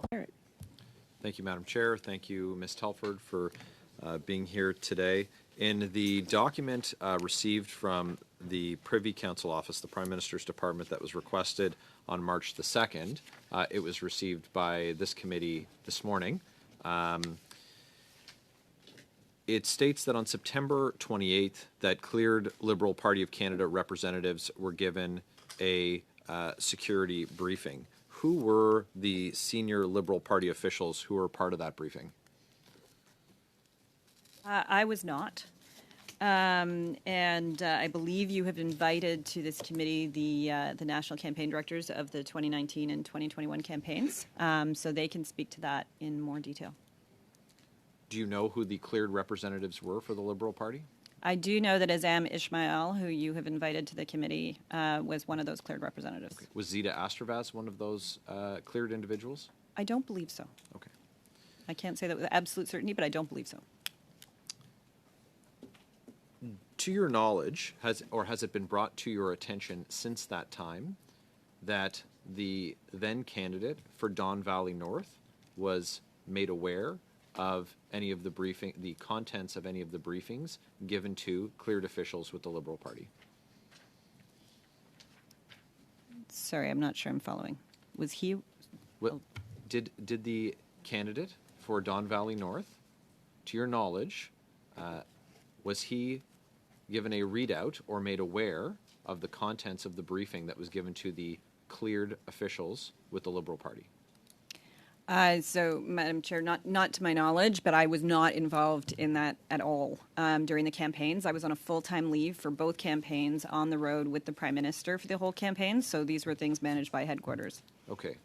Barrett. Thank you, Madam Chair. Thank you, Ms. Telford, for being here today. In the document received from the Privy Council Office, the Prime Minister's Department, that was requested on March the 2nd, it was received by this committee this morning. It states that on September 28th, that cleared Liberal Party of Canada representatives were given a security briefing. Who were the senior Liberal Party officials who were part of that briefing? I was not. And I believe you have invited to this committee the national campaign directors of the 2019 and 2021 campaigns, so they can speak to that in more detail. Do you know who the cleared representatives were for the Liberal Party? I do know that Azam Ismail, who you have invited to the committee, was one of those cleared representatives. Okay. Was Zita Astravaz one of those cleared individuals? I don't believe so. Okay. I can't say that with absolute certainty, but I don't believe so. To your knowledge, has it been brought to your attention since that time that the then candidate for Don Valley North was made aware of any of the contents of any of the briefings given to cleared officials with the Liberal Party? Sorry, I'm not sure I'm following. Was he? Well, did the candidate for Don Valley North, to your knowledge, was he given a readout or made aware of the contents of the briefing that was given to the cleared officials with the Liberal Party? So, Madam Chair, not to my knowledge, but I was not involved in that at all during the campaigns. I was on a full-time leave for both campaigns on the road with the Prime Minister for the whole campaign, so these were things managed by headquarters. Okay.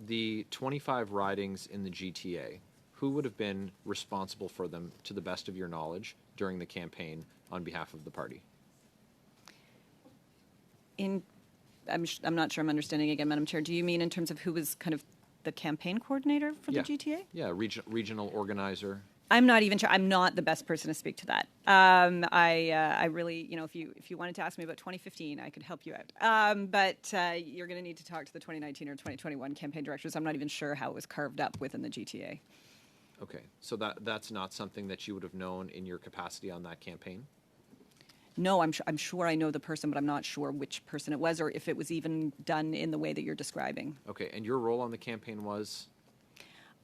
The 25 ridings in the GTA, who would have been responsible for them, to the best of your knowledge, during the campaign on behalf of the party? I'm not sure I'm understanding again, Madam Chair. Do you mean in terms of who was kind of the campaign coordinator for the GTA? Yeah, regional organizer. I'm not even sure. I'm not the best person to speak to that. I really, if you wanted to ask me about 2015, I could help you out. But you're going to need to talk to the 2019 or 2021 campaign directors. I'm not even sure how it was carved up within the GTA. Okay, so that's not something that you would have known in your capacity on that campaign? No, I'm sure I know the person, but I'm not sure which person it was or if it was even done in the way that you're describing. Okay, and your role on the campaign was?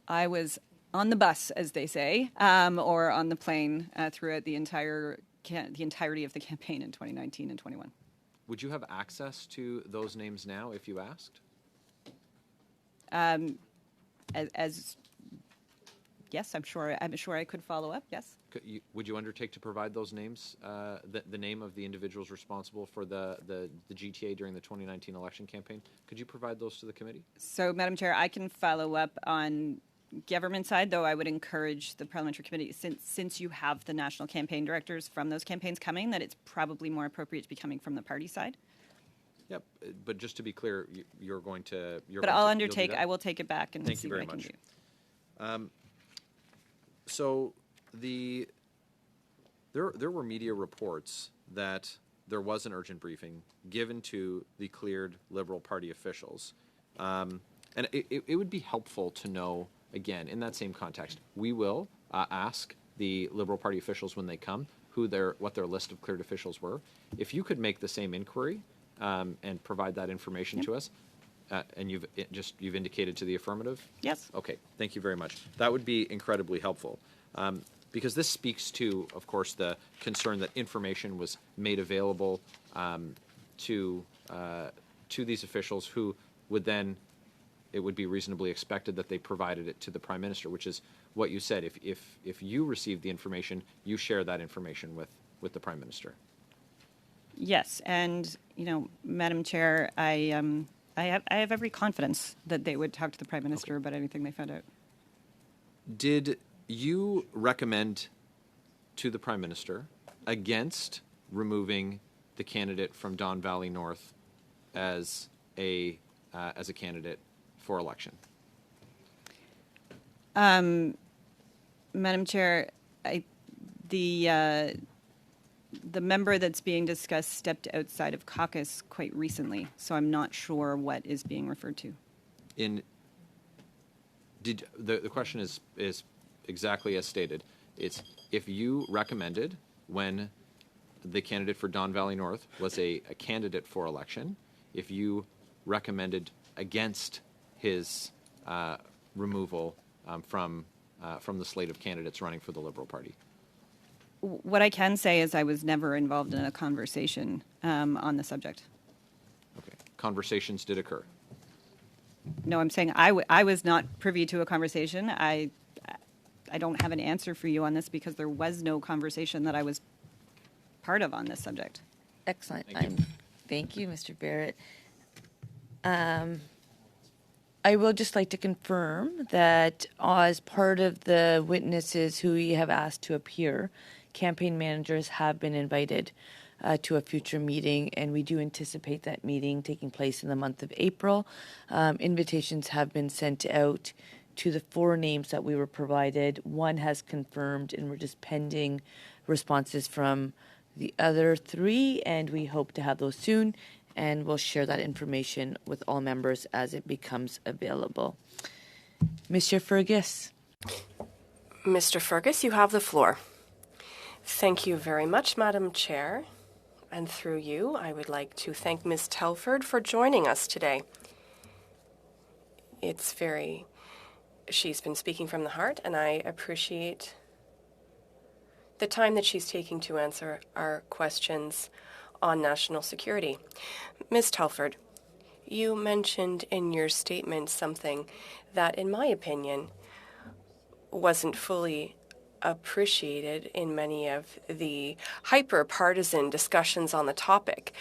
I was on the bus, as they say, or on the plane throughout the entirety of the campaign in 2019 and 21. Would you have access to those names now if you asked? Yes, I'm sure I could follow up. Yes. Would you undertake to provide those names, the name of the individuals responsible for the GTA during the 2019 election campaign? Could you provide those to the committee? So, Madam Chair, I can follow up on government side, though I would encourage the parliamentary committee, since you have the national campaign directors from those campaigns coming, that it's probably more appropriate to be coming from the party side. Yep, but just to be clear, you're going to. But I'll undertake. I will take it back and see what I can do. So there were media reports that there was an urgent briefing given to the cleared Liberal Party officials. And it would be helpful to know, again, in that same context, we will ask the Liberal Party officials when they come what their list of cleared officials were. If you could make the same inquiry and provide that information to us, and you've indicated to the affirmative? Yes. Okay, thank you very much. That would be incredibly helpful. Because this speaks to, of course, the concern that information was made available to these officials who would then, it would be reasonably expected that they provided it to the Prime Minister, which is what you said. If you receive the information, you share that information with the Prime Minister. Yes, and, Madam Chair, I have every confidence that they would talk to the Prime Minister about anything they found out. Did you recommend to the Prime Minister against removing the candidate from Don Valley North as a candidate for election? Madam Chair, the member that's being discussed stepped outside of caucus quite recently, so I'm not sure what is being referred to. The question is exactly as stated. It's if you recommended when the candidate for Don Valley North was a candidate for election, if you recommended against his removal from the slate of candidates running for the Liberal Party. What I can say is I was never involved in a conversation on the subject. Okay. Conversations did occur. No, I'm saying I was not privy to a conversation. I don't have an answer for you on this because there was no conversation that I was part of on this subject. Excellent. Thank you. Thank you, Mr. Barrett. I will just like to confirm that as part of the witnesses who we have asked to appear, campaign managers have been invited to a future meeting, and we do anticipate that meeting taking place in the month of April. Invitations have been sent out to the 4 names that we were provided. 1 has confirmed, and we're just pending responses from the other 3, and we hope to have those soon, and we'll share that information with all members as it becomes available. Monsieur Fergus. Mr. Fergus, you have the floor. Thank you very much, Madam Chair. And through you, I would like to thank Ms. Telford for joining us today. She's been speaking from the heart, and I appreciate the time that she's taking to answer our questions on national security. Ms. Telford, you mentioned in your statement something that, in my opinion, wasn't fully appreciated in many of the hyper-partisan discussions on the topic.